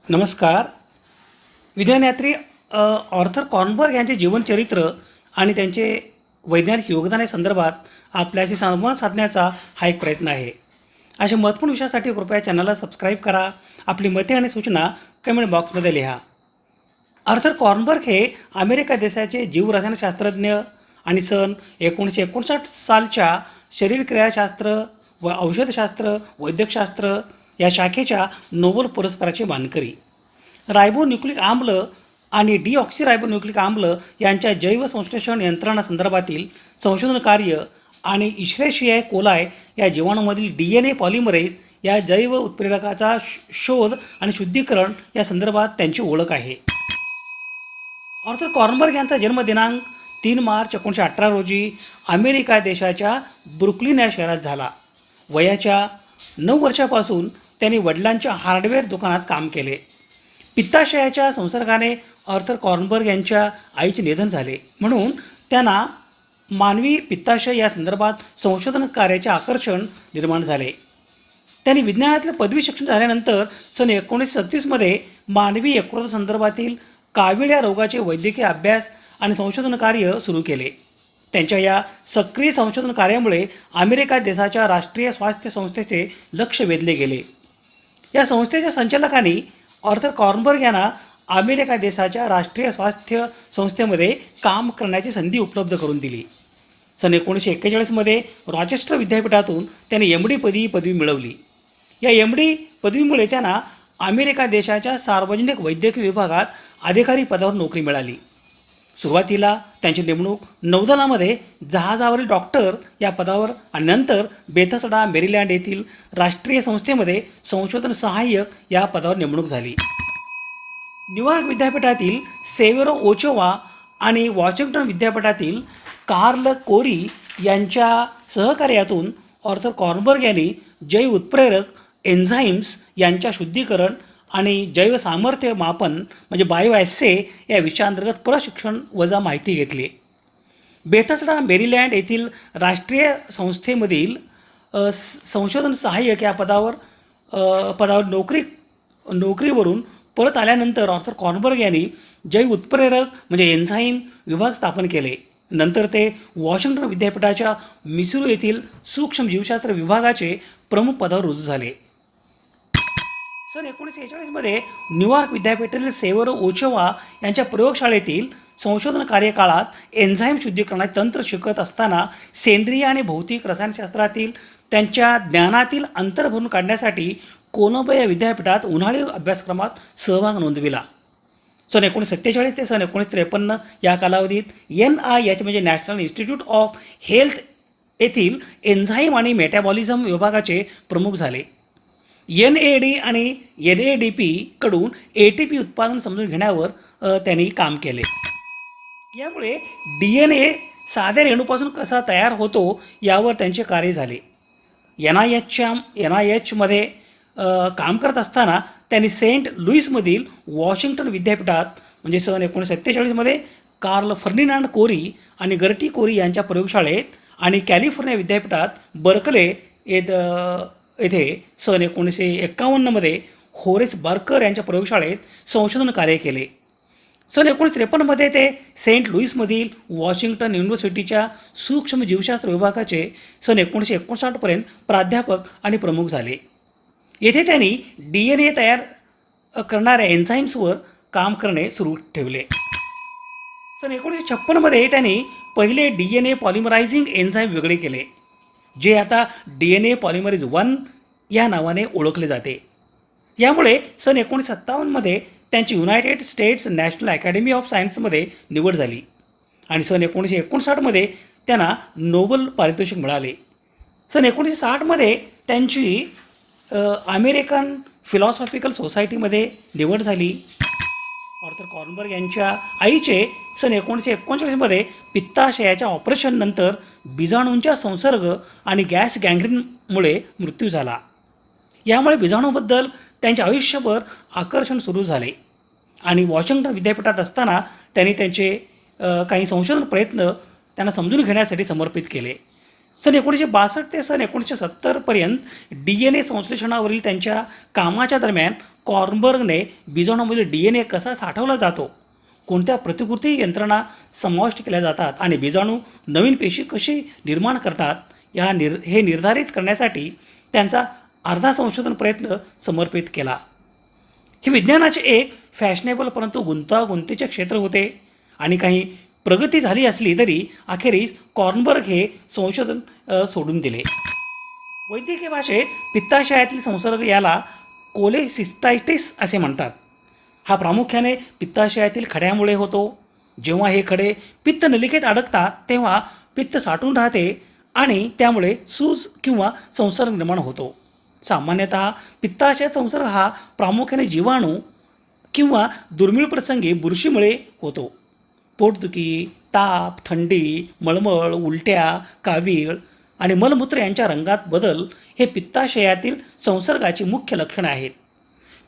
नमस्कार. विज्ञानयात्री Arthur Kornberg यांचे जीवनचरित्र आणि त्यांचे वैज्ञानिक योगदानासंदर्भात आपल्याशी संवाद साधण्याचा हा एक प्रयत्न आहे. अशा महत्त्वपूर्ण विषयासाठी कृपया चॅनलला सबस्क्राईब करा. आपली मते आणि सूचना कमेंट बॉक्समध्ये लिहा. आर्थर कॉर्नबर्ग हे अमेरिका देशाचे जीवरसायनशास्त्रज्ञ आणि सन 1959 सालच्या शरीरक्रियाशास्त्र व औषधशास्त्र वैद्यकशास्त्र या शाखेच्या नोबेल पुरस्काराचे मानकरी. रायबोन्यूक्लिक आम्ल आणि डिऑक्सिरायबोन्यूक्लिक आम्ल यांच्या जैवसंश्लेषण यंत्रणासंदर्भातील संशोधन कार्य आणि इश्रेशियाई कोलाय या जीवाणूमधील DNA पॉलिमरेज या जैव उत्प्रेरकाचा शोध आणि शुद्धीकरण या संदर्भात त्यांची ओळख आहे. ऑर्थर कॉर्नबर्ग यांचा जन्मदिनांक 3 मार्च 1918 रोजी अमेरिका देशाच्या ब्रुकलिन या शहरात झाला. वयाच्या 9 वर्षापासून त्यांनी वडिलांच्या हार्डवेअर दुकानात काम केले. पित्ताशयाच्या संसर्गाने ऑर्थर कॉर्नबर्ग यांच्या आईचे निधन झाले, म्हणून त्यांना मानवी पित्ताशय या संदर्भात संशोधन कार्याचे आकर्षण निर्माण झाले. त्यांनी विज्ञानातील पदवी शिक्षण झाल्यानंतर सन 1937मध्ये मानवी यकृत संदर्भातील कावीळ या रोगाचे वैद्यकीय अभ्यास आणि संशोधन कार्य सुरू केले. त्यांच्या या सक्रिय संशोधन कार्यामुळे अमेरिका देशाच्या राष्ट्रीय स्वास्थ्य संस्थेचे लक्ष वेधले गेले. या संस्थेच्या संचालकांनी ऑर्थर कॉर्नबर्ग यांना अमेरिका देशाच्या राष्ट्रीय स्वास्थ्य संस्थेमध्ये काम करण्याची संधी उपलब्ध करून दिली. सन 1941मध्ये रॉचेस्टर विद्यापीठातून त्यांनी MD पदवी मिळवली. या MD पदवीमुळे त्यांना अमेरिका देशाच्या सार्वजनिक वैद्यकीय विभागात अधिकारी पदावर नोकरी मिळाली. सुरुवातीला त्यांची नेमणूक नौदलामध्ये जहाजावरील डॉक्टर या पदावर आणि नंतर बेथेस्डा मेरीलँड येथील राष्ट्रीय संस्थेमध्ये संशोधन सहाय्यक या पदावर नेमणूक झाली. न्यूयॉर्क विद्यापीठातील सेवेरो ओचोवा आणि वॉशिंग्टन विद्यापीठातील कार्ल कोरी यांच्या सहकार्यातून ऑर्थर कॉर्नबर्ग यांनी जैव उत्प्रेरक एन्झाईम्स यांच्या शुद्धीकरण आणि जैव सामर्थ्य मापन म्हणजे बायोॲसे या विषयाअंतर्गत प्रशिक्षण वजा माहिती घेतली. बेथेस्डा मेरीलँड येथील राष्ट्रीय संस्थेमधील संशोधन सहाय्यक या पदावर नोकरीवरून परत आल्यानंतर ऑर्थर कॉर्नबर्ग यांनी जैव उत्प्रेरक म्हणजे एन्झाईम विभाग स्थापन केले. नंतर ते वॉशिंग्टन विद्यापीठाच्या मिसुरी येथील सूक्ष्म जीवशास्त्र विभागाचे प्रमुख पदावर रुजू झाले. सन 1946मध्ये न्यूयॉर्क विद्यापीठातील सेवेरो ओचोवा यांच्या प्रयोगशाळेतील संशोधन कार्यकाळात एन्झाईम शुद्धीकरणाचे तंत्र शिकत असताना सेंद्रिय आणि भौतिक रसायनशास्त्रातील त्यांच्या ज्ञानातील अंतर भरून काढण्यासाठी कोलंबो या विद्यापीठात उन्हाळी अभ्यासक्रमात सहभाग नोंदविला. सन 1947 ते सन 1953 या कालावधीत NIH म्हणजे नॅशनल इन्स्टिट्यूट ऑफ हेल्थ येथील एन्झाईम आणि मेटाबॉलिझम विभागाचे प्रमुख झाले. NAD आणि NADP कडून ATP उत्पादन समजून घेण्यावर त्यांनी काम केले. यामुळे DNA साध्या रेणूपासून कसा तयार होतो यावर त्यांचे कार्य झाले. NIHमध्ये काम करत असताना त्यांनी सेंट लुईसमधील वॉशिंग्टन विद्यापीठात म्हणजे सन 1947मध्ये कार्ल फर्डिनांड कोरी आणि गर्टी कोरी यांच्या प्रयोगशाळेत आणि कॅलिफोर्निया विद्यापीठात बर्कले येथे सन 1951मध्ये होरेस बार्कर यांच्या प्रयोगशाळेत संशोधन कार्य केले. सन 1953मध्ये ते सेंट लुईसमधील वॉशिंग्टन युनिव्हर्सिटीच्या सूक्ष्म जीवशास्त्र विभागाचे सन 1959पर्यंत प्राध्यापक आणि प्रमुख झाले. येथे त्यांनी DNA तयार करणाऱ्या एन्झाईम्सवर काम करणे सुरू ठेवले. सन 1956मध्ये त्यांनी पहिले DNA पॉलिमरायझिंग एन्झाईम वेगळे केले, जे आता DNA पॉलिमरेज 1 या नावाने ओळखले जाते. यामुळे सन 1957मध्ये त्यांची United states national academy of सायन्समध्ये निवड झाली आणि सन 1959मध्ये त्यांना नोबेल पारितोषिक मिळाले. सन 1960मध्ये त्यांची अमेरिकन फिलॉसॉफिकल सोसायटीमध्ये निवड झाली. ऑर्थर कॉर्नबर्ग यांच्या आईचे सन 1939मध्ये पित्ताशयाच्या ऑपरेशननंतर बीजाणूंच्या संसर्ग आणि गॅस गँग्रीनमुळे मृत्यू झाला. यामुळे बीजाणूबद्दल त्यांच्या आयुष्यभर आकर्षण सुरू झाले आणि वॉशिंग्टन विद्यापीठात असताना त्यांनी त्यांचे काही संशोधन प्रयत्न त्यांना समजून घेण्यासाठी समर्पित केले. सन 1962 ते सन 1970पर्यंत DNA संश्लेषणावरील त्यांच्या कामाच्या दरम्यान कॉर्नबर्गने बिजाणूमधील DNA कसा साठवला जातो, कोणत्या प्रतिकृती यंत्रणा समाविष्ट केल्या जातात आणि बिजाणू नवीन पेशी कशी निर्माण करतात हे निर्धारित करण्यासाठी त्यांचा अर्धा संशोधन प्रयत्न समर्पित केला. हे विज्ञानाचे एक फॅशनेबल परंतु गुंतागुंतीचे क्षेत्र होते आणि काही प्रगती झाली असली तरी अखेरीस कॉर्नबर्ग हे संशोधन सोडून दिले. वैद्यकीय भाषेत पित्ताशयातील संसर्ग याला कोलेसिस्टायटिस असे म्हणतात. हा प्रामुख्याने पित्ताशयातील खड्यामुळे होतो. जेव्हा हे खडे पित्त नलिकेत अडकतात तेव्हा पित्त साठून राहते आणि त्यामुळे सूज किंवा संसर्ग निर्माण होतो. सामान्यतः पित्ताशय संसर्ग हा प्रामुख्याने जीवाणू किंवा दुर्मिळ प्रसंगी बुरशीमुळे होतो. पोटदुखी, ताप, थंडी, मळमळ, उलट्या, कावीळ आणि मलमूत्र यांच्या रंगात बदल हे पित्ताशयातील संसर्गाची मुख्य लक्षणे आहेत.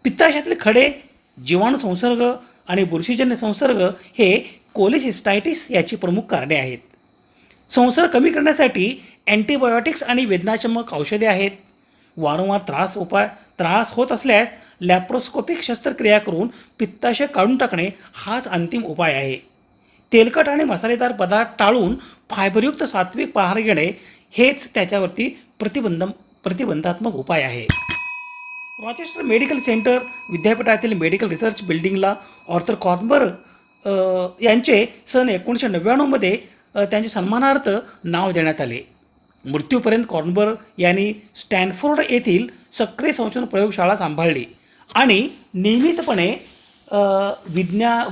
पित्ताशयातील खडे, जीवाणू संसर्ग आणि बुरशीजन्य संसर्ग हे कोलेसिस्टायटिस याची प्रमुख कारणे आहेत. संसर्ग कमी करण्यासाठी अँटीबायोटिक्स आणि वेदनाशमक औषधे आहेत. वारंवार त्रास होत असल्यास लॅप्रोस्कोपिक शस्त्रक्रिया करून पित्ताशय काढून टाकणे हाच अंतिम उपाय आहे. तेलकट आणि मसालेदार पदार्थ टाळून फायबरयुक्त सात्विक आहार घेणे हेच त्याच्यावरती प्रतिबंधात्मक उपाय आहे. रॉचेस्टर मेडिकल सेंटर विद्यापीठातील मेडिकल रिसर्च बिल्डिंगला ऑर्थर कॉर्नबर्ग यांचे सन 1999 त्यांच्या सन्मानार्थ नाव देण्यात आले. मृत्यूपर्यंत कॉर्नबर्ग यांनी स्टॅनफोर्ड येथील सक्रिय संशोधन प्रयोगशाळा सांभाळली आणि नियमितपणे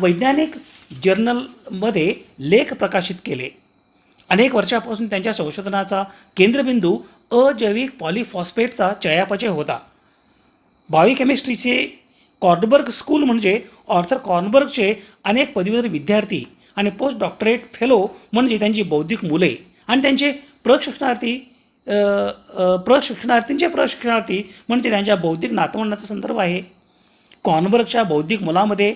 वैज्ञानिक जर्नलमध्ये लेख प्रकाशित केले. अनेक वर्षापासून त्यांच्या संशोधनाचा केंद्रबिंदू अजैविक पॉलिफॉस्फेटचा चयापचय होता. बायोकेमिस्ट्रीचे कॉर्नबर्ग स्कूल म्हणजे ऑर्थर कॉर्नबर्गचे अनेक पदवीधर विद्यार्थी आणि पोस्ट डॉक्टरेट फेलो म्हणजे त्यांची बौद्धिक मुले आणि त्यांचे प्रशिक्षणार्थी म्हणजे त्यांच्या बौद्धिक नातवंडाचा संदर्भ आहे. कॉर्नबर्गच्या बौद्धिक मुलामध्ये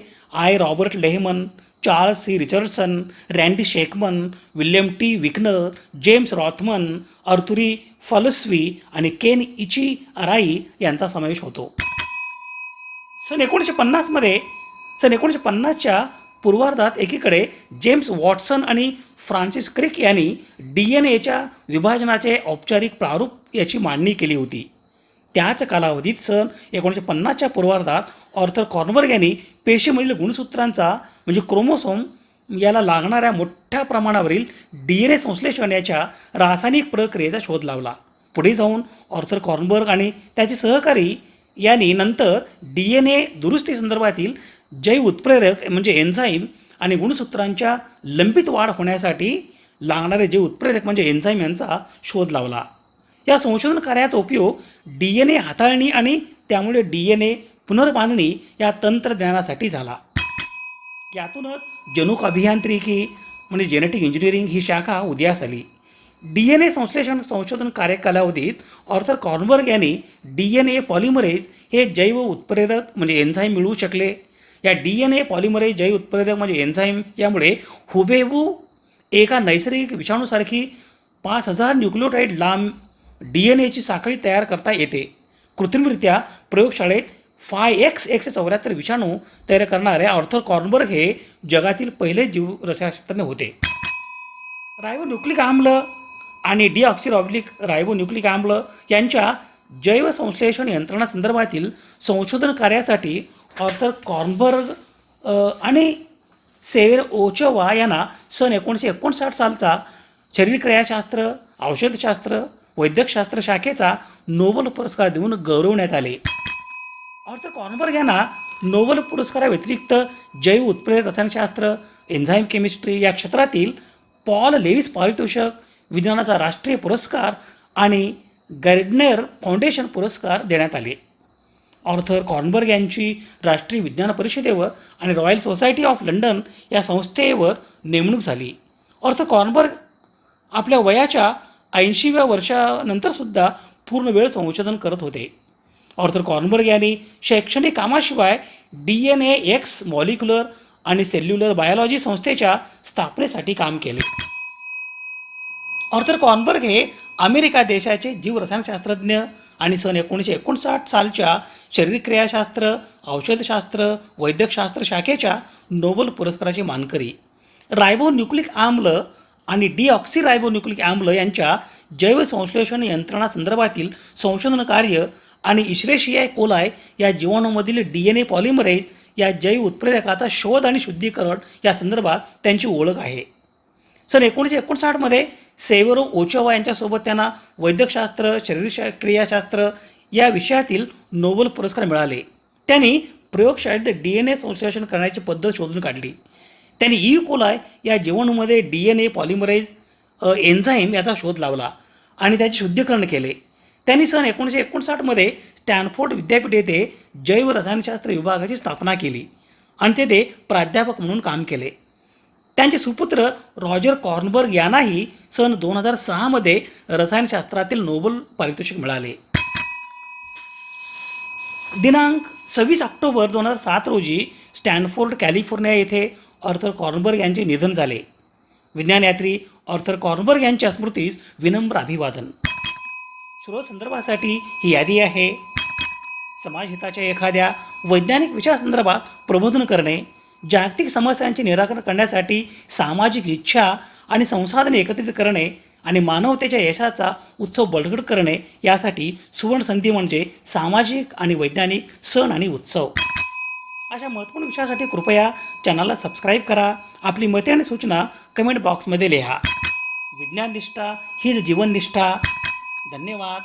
Robert Lehman, Charles C Richardson, Randy Schekman, William T Wickner, James Rothman, अर्थुरी फॉलस्वी आणि केन इची अराई यांचा समावेश होतो. सन 1950च्या पूर्वार्धात एकीकडे जेम्स वॉटसन आणि फ्रान्सिस क्रिक यांनी DNAच्या विभाजनाचे औपचारिक प्रारूप याची मांडणी केली होती. त्याच कालावधीत सन 1950च्या पूर्वार्धात ऑर्थर कॉर्नबर्ग यांनी पेशीमधील गुणसूत्रांचा म्हणजे क्रोमोसोम याला लागणाऱ्या मोठ्या प्रमाणावरील DNA संश्लेषण याच्या रासायनिक प्रक्रियेचा शोध लावला. पुढे जाऊन ऑर्थर कॉर्नबर्ग आणि त्याचे सहकारी यांनी नंतर DNA दुरुस्ती संदर्भातील जैव उत्प्रेरक म्हणजे एन्झाईम आणि गुणसूत्रांच्या लंबित वाढ होण्यासाठी लागणारे जैव उत्प्रेरक म्हणजे एन्झाईम यांचा शोध लावला. या संशोधन कार्याचा उपयोग DNA हाताळणी आणि त्यामुळे DNA पुनर्बांधणी या तंत्रज्ञानासाठी झाला. यातूनच जनुक अभियांत्रिकी म्हणजे जेनेटिक इंजिनिअरिंग ही शाखा उदयास आली. DNA संशोधन कार्यकालावधीत ऑर्थर कॉर्नबर्ग यांनी DNA पॉलिमरेज हे जैव उत्प्रेरक म्हणजे एन्झाईम मिळवू शकले. या DNA पॉलिमरेज जैव उत्प्रेरक म्हणजे एन्झाईम यामुळे हुबेहूब एका नैसर्गिक विषाणूसारखी 5000 न्यूक्लियोटाईड लांब DNAची साखळी तयार करता येते. कृत्रिमरित्या प्रयोगशाळेत 5X174 विषाणू तयार करणाऱ्या ऑर्थर कॉर्नबर्ग हे जगातील पहिले जीवरसायनशास्त्रज्ञ होते. रायबोन्यूक्लिक आम्ल आणि रायबोन्यूक्लिक आम्ल यांच्या जैव संश्लेषण यंत्रणासंदर्भातील संशोधन कार्यासाठी ऑर्थर कॉर्नबर्ग आणि सेव्हेर ओचोवा यांना सन 1959 सालचा शरीरक्रियाशास्त्र, औषधशास्त्र, वैद्यकशास्त्र शाखेचा नोबेल पुरस्कार देऊन गौरवण्यात आले. ऑर्थर कॉर्नबर्ग यांना नोबेल पुरस्काराव्यतिरिक्त जैव उत्प्रेरक रसायनशास्त्र, एन्झाईम केमिस्ट्री या क्षेत्रातील पॉल लेविस पारितोषिक, विज्ञानाचा राष्ट्रीय पुरस्कार आणि गार्डनर फाउंडेशन पुरस्कार देण्यात आले. ऑर्थर कॉर्नबर्ग यांची राष्ट्रीय विज्ञान परिषदेवर आणि रॉयल सोसायटी ऑफ लंडन या संस्थेवर नेमणूक झाली. ऑर्थर कॉर्नबर्ग आपल्या वयाच्या 80व्या वर्षानंतरसुद्धा पूर्ण वेळ संशोधन करत होते. ऑर्थर कॉर्नबर्ग यांनी शैक्षणिक कामाशिवाय DNAX मॉलिक्युलर आणि सेल्युलर बायोलॉजी संस्थेच्या स्थापनेसाठी काम केले. ऑर्थर कॉर्नबर्ग हे अमेरिका देशाचे जीवरसायनशास्त्रज्ञ आणि सन 1959 सालच्या शरीरक्रियाशास्त्र, औषधशास्त्र, वैद्यकशास्त्र शाखेच्या नोबेल पुरस्काराचे मानकरी. रायबोन्यूक्लिक आम्ल आणि डिऑक्सिरायबोन्यूक्लिक आम्ल यांच्या जैवसंश्लेषण यंत्रणासंदर्भातील संशोधन कार्य आणि इश्रेशियाई कोलाय या जीवाणूमधील DNA पॉलिमरेज या जैव उत्प्रेरकाचा शोध आणि शुद्धीकरण या संदर्भात त्यांची ओळख आहे. सन 1959 सेवेरो ओचोवा यांच्यासोबत त्यांना वैद्यकशास्त्र, शरीरक्रियाशास्त्र या विषयातील नोबेल पुरस्कार मिळाले. त्यांनी प्रयोगशाळेत DNA संश्लेषण करण्याची पद्धत शोधून काढली. त्यांनी कोलाय या जीवाणूमध्ये DNA पॉलिमरेज एन्झाईम याचा शोध लावला आणि त्याचे शुद्धीकरण केले. त्यांनी सन 1959 स्टॅनफोर्ड विद्यापीठ येथे जैव रसायनशास्त्र विभागाची स्थापना केली आणि तेथे प्राध्यापक म्हणून काम केले. त्यांचे सुपुत्र रॉजर कॉर्नबर्ग यांनाही सन 2006 रसायनशास्त्रातील नोबेल पारितोषिक मिळाले. दिनांक 26 ऑक्टोबर 2007 रोजी स्टॅनफोर्ड कॅलिफोर्निया येथे आर्थर कॉर्नबर्ग यांचे निधन झाले. विज्ञानयात्री आर्थर कॉर्नबर्ग यांच्या स्मृतीस विनम्र अभिवादन. स्रोत संदर्भासाठी ही यादी आहे. समाजहिताच्या एखाद्या वैज्ञानिक विषयासंदर्भात प्रबोधन करणे, जागतिक समस्यांचे निराकरण करण्यासाठी सामाजिक इच्छा आणि संसाधने एकत्रित करणे आणि मानवतेच्या यशाचा उत्सव बळकट करणे यासाठी सुवर्णसंधी म्हणजे सामाजिक आणि वैज्ञानिक सण आणि उत्सव. अशा महत्त्वपूर्ण विषयासाठी कृपया चॅनलला सबस्क्राईब करा. आपली मते आणि सूचना कमेंट बॉक्समध्ये लिहा. विज्ञाननिष्ठा हीच जीवननिष्ठा. धन्यवाद.